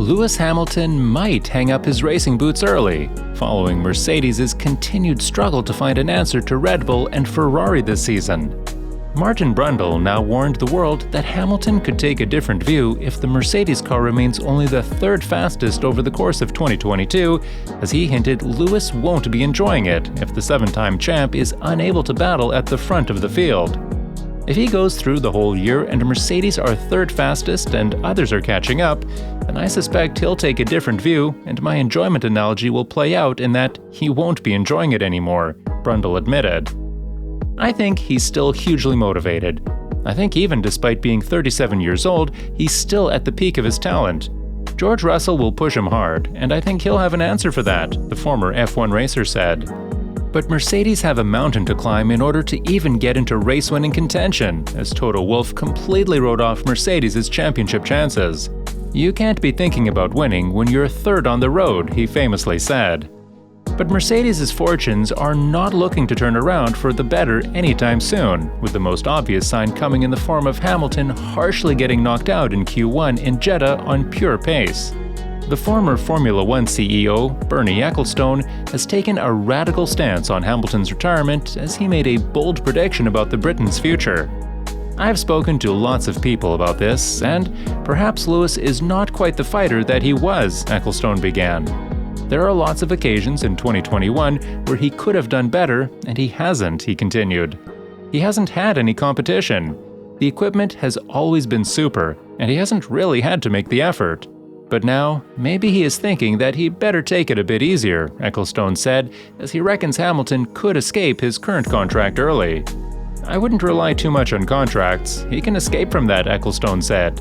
Lewis Hamilton might hang up his racing boots early, following Mercedes' continued struggle to find an answer to Red Bull and Ferrari this season. Martin Brundle now warned the world that Hamilton could take a different view if the Mercedes car remains only the third fastest over the course of 2022, as he hinted Lewis won't be enjoying it if the seven-time champ is unable to battle at the front of the field. If he goes through the whole year and Mercedes are third fastest and others are catching up, then I suspect he'll take a different view, and my enjoyment analogy will play out in that he won't be enjoying it anymore, Brundle admitted. I think he's still hugely motivated. I think even despite being 37 years old, he's still at the peak of his talent. George Russell will push him hard, and I think he'll have an answer for that, the former F1 racer said. But Mercedes have a mountain to climb in order to even get into race-winning contention, as Toto Wolff completely wrote off Mercedes' championship chances. "You can't be thinking about winning when you're third on the road," he famously said. But Mercedes' fortunes are not looking to turn around for the better anytime soon, with the most obvious sign coming in the form of Hamilton harshly getting knocked out in Q1 in Jeddah on pure pace. The former Formula One CEO, Bernie Ecclestone, has taken a radical stance on Hamilton's retirement as he made a bold prediction about the Britain's future. "I've spoken to lots of people about this, and perhaps Lewis is not quite the fighter that he was," Ecclestone began. "There are lots of occasions in 2021 where he could have done better, and he hasn't," he continued. "He hasn't had any competition. The equipment has always been super, and he hasn't really had to make the effort. But now, maybe he is thinking that he'd better take it a bit easier," Ecclestone said, as he reckons Hamilton could escape his current contract early. "I wouldn't rely too much on contracts. He can escape from that," Ecclestone said.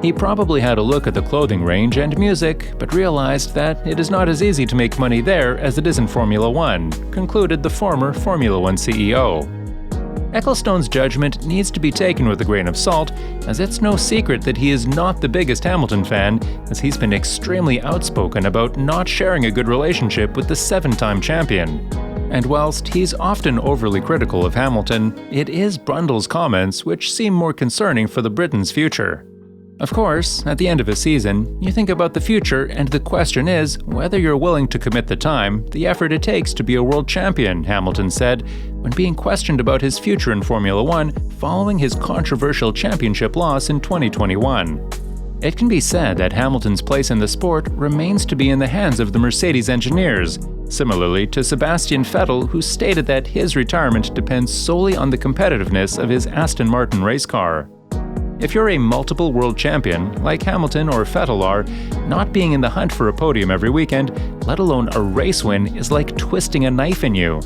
He probably had a look at the clothing range and music, but realized that it is not as easy to make money there as it is in Formula One, concluded the former Formula One CEO. Ecclestone's judgment needs to be taken with a grain of salt, as it's no secret that he is not the biggest Hamilton fan, as he's been extremely outspoken about not sharing a good relationship with the seven-time champion. And whilst he's often overly critical of Hamilton, it is Brundle's comments which seem more concerning for the Britain's future. Of course, at the end of a season, you think about the future, and the question is whether you're willing to commit the time, the effort it takes to be a world champion, Hamilton said, when being questioned about his future in Formula One following his controversial championship loss in 2021. It can be said that Hamilton's place in the sport remains to be in the hands of the Mercedes engineers, similarly to Sebastian Vettel, who stated that his retirement depends solely on the competitiveness of his Aston Martin race car. If you're a multiple world champion, like Hamilton or Vettel are, not being in the hunt for a podium every weekend, let alone a race win, is like twisting a knife in you.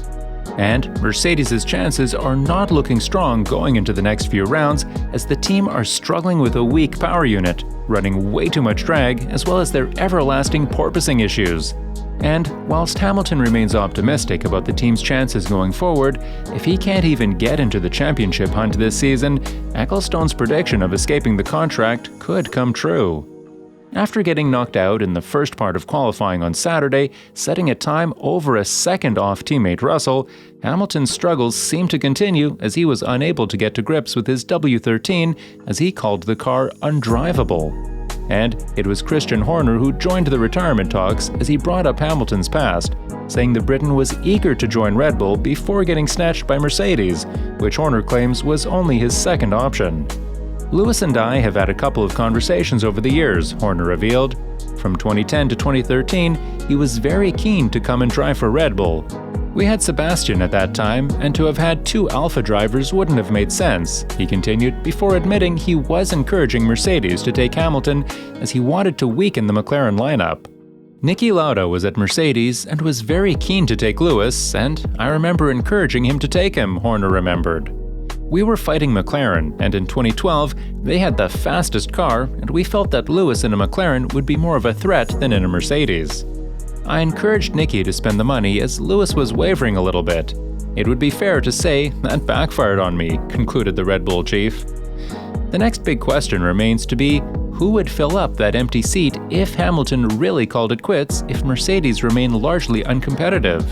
And Mercedes' chances are not looking strong going into the next few rounds, as the team are struggling with a weak power unit, running way too much drag, as well as their everlasting porpoising issues. And whilst Hamilton remains optimistic about the team's chances going forward, if he can't even get into the championship hunt this season, Ecclestone's prediction of escaping the contract could come true. After getting knocked out in the first part of qualifying on Saturday, setting a time over a second off teammate Russell, Hamilton's struggles seemed to continue as he was unable to get to grips with his W13, as he called the car undrivable. And it was Christian Horner who joined the retirement talks as he brought up Hamilton's past, saying the Briton was eager to join Red Bull before getting snatched by Mercedes, which Horner claims was only his second option. "Lewis and I have had a couple of conversations over the years," Horner revealed. "From 2010 to 2013, he was very keen to come and drive for Red Bull. We had Sebastian at that time, and to have had two Alpha drivers wouldn't have made sense," he continued, before admitting he was encouraging Mercedes to take Hamilton as he wanted to weaken the McLaren lineup. "Niki Lauda was at Mercedes and was very keen to take Lewis, and I remember encouraging him to take him," Horner remembered. "We were fighting McLaren, and in 2012, they had the fastest car, and we felt that Lewis in a McLaren would be more of a threat than in a Mercedes. I encouraged Niki to spend the money as Lewis was wavering a little bit. It would be fair to say that backfired on me," concluded the Red Bull chief. The next big question remains to be, who would fill up that empty seat if Hamilton really called it quits if Mercedes remain largely uncompetitive?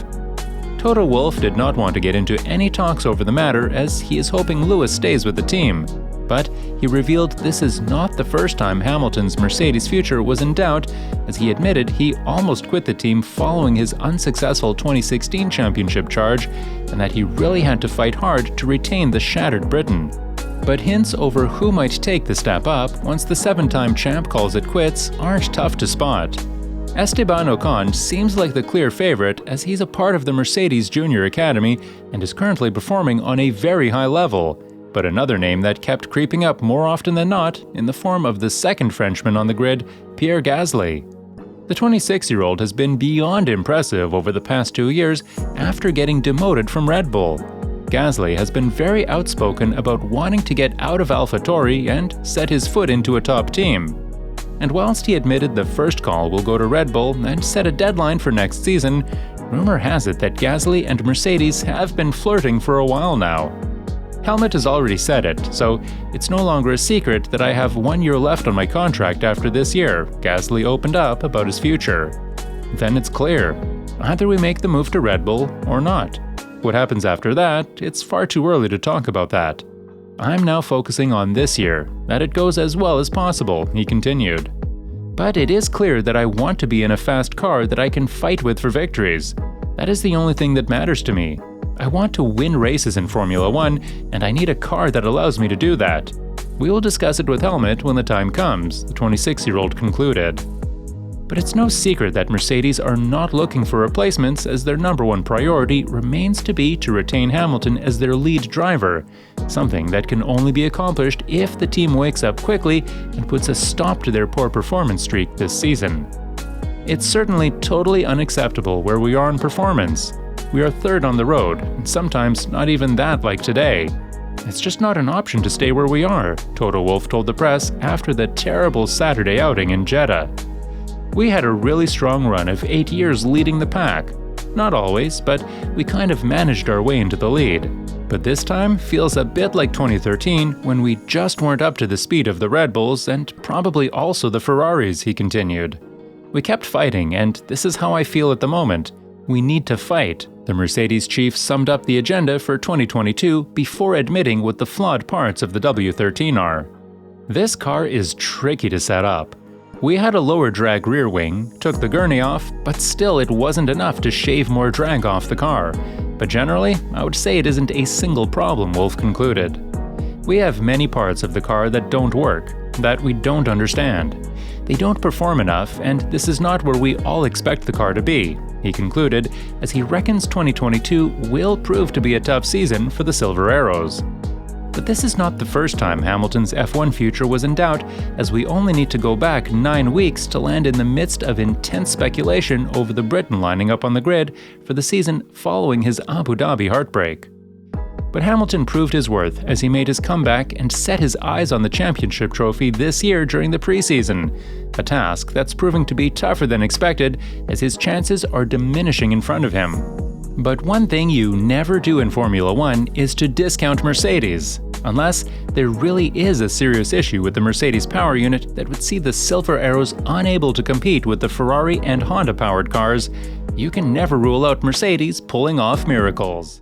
Toto Wolff did not want to get into any talks over the matter, as he is hoping Lewis stays with the team. But he revealed this is not the first time Hamilton's Mercedes future was in doubt, as he admitted he almost quit the team following his unsuccessful 2016 championship charge, and that he really had to fight hard to retain the shattered Britain. But hints over who might take the step up once the 7-time champ calls it quits aren't tough to spot. Esteban Ocon seems like the clear favorite, as he's a part of the Mercedes Junior Academy and is currently performing on a very high level. But another name that kept creeping up more often than not, in the form of the second Frenchman on the grid, Pierre Gasly. The 26-year-old has been beyond impressive over the past 2 years after getting demoted from Red Bull. Gasly has been very outspoken about wanting to get out of AlphaTauri and set his foot into a top team. And whilst he admitted the first call will go to Red Bull and set a deadline for next season, rumor has it that Gasly and Mercedes have been flirting for a while now. Helmut has already said it, so it's no longer a secret that I have 1 year left on my contract after this year. Gasly opened up about his future. Then it's clear. Either we make the move to Red Bull or not. What happens after that, it's far too early to talk about that. I'm now focusing on this year, that it goes as well as possible, he continued. But it is clear that I want to be in a fast car that I can fight with for victories. That is the only thing that matters to me. I want to win races in Formula 1, and I need a car that allows me to do that. We will discuss it with Helmut when the time comes, the 26-year-old concluded. But it's no secret that Mercedes are not looking for replacements, as their number one priority remains to be to retain Hamilton as their lead driver, something that can only be accomplished if the team wakes up quickly and puts a stop to their poor performance streak this season. It's certainly totally unacceptable where we are in performance. We are third on the road, and sometimes not even that like today. It's just not an option to stay where we are, Toto Wolff told the press after the terrible Saturday outing in Jeddah. We had a really strong run of 8 years leading the pack. Not always, but we kind of managed our way into the lead. But this time feels a bit like 2013, when we just weren't up to the speed of the Red Bulls and probably also the Ferraris, he continued. We kept fighting, and this is how I feel at the moment. We need to fight. The Mercedes chief summed up the agenda for 2022 before admitting what the flawed parts of the W13 are. This car is tricky to set up. We had a lower drag rear wing, took the gurney off, but still it wasn't enough to shave more drag off the car. But generally, I would say it isn't a single problem, Wolff concluded. We have many parts of the car that don't work, that we don't understand. They don't perform enough, and this is not where we all expect the car to be, he concluded, as he reckons 2022 will prove to be a tough season for the Silver Arrows. But this is not the first time Hamilton's F1 future was in doubt, as we only need to go back 9 weeks to land in the midst of intense speculation over the Briton lining up on the grid for the season following his Abu Dhabi heartbreak. But Hamilton proved his worth as he made his comeback and set his eyes on the championship trophy this year during the preseason, a task that's proving to be tougher than expected as his chances are diminishing in front of him. But one thing you never do in Formula 1 is to discount Mercedes, unless there really is a serious issue with the Mercedes power unit that would see the Silver Arrows unable to compete with the Ferrari and Honda-powered cars. You can never rule out Mercedes pulling off miracles.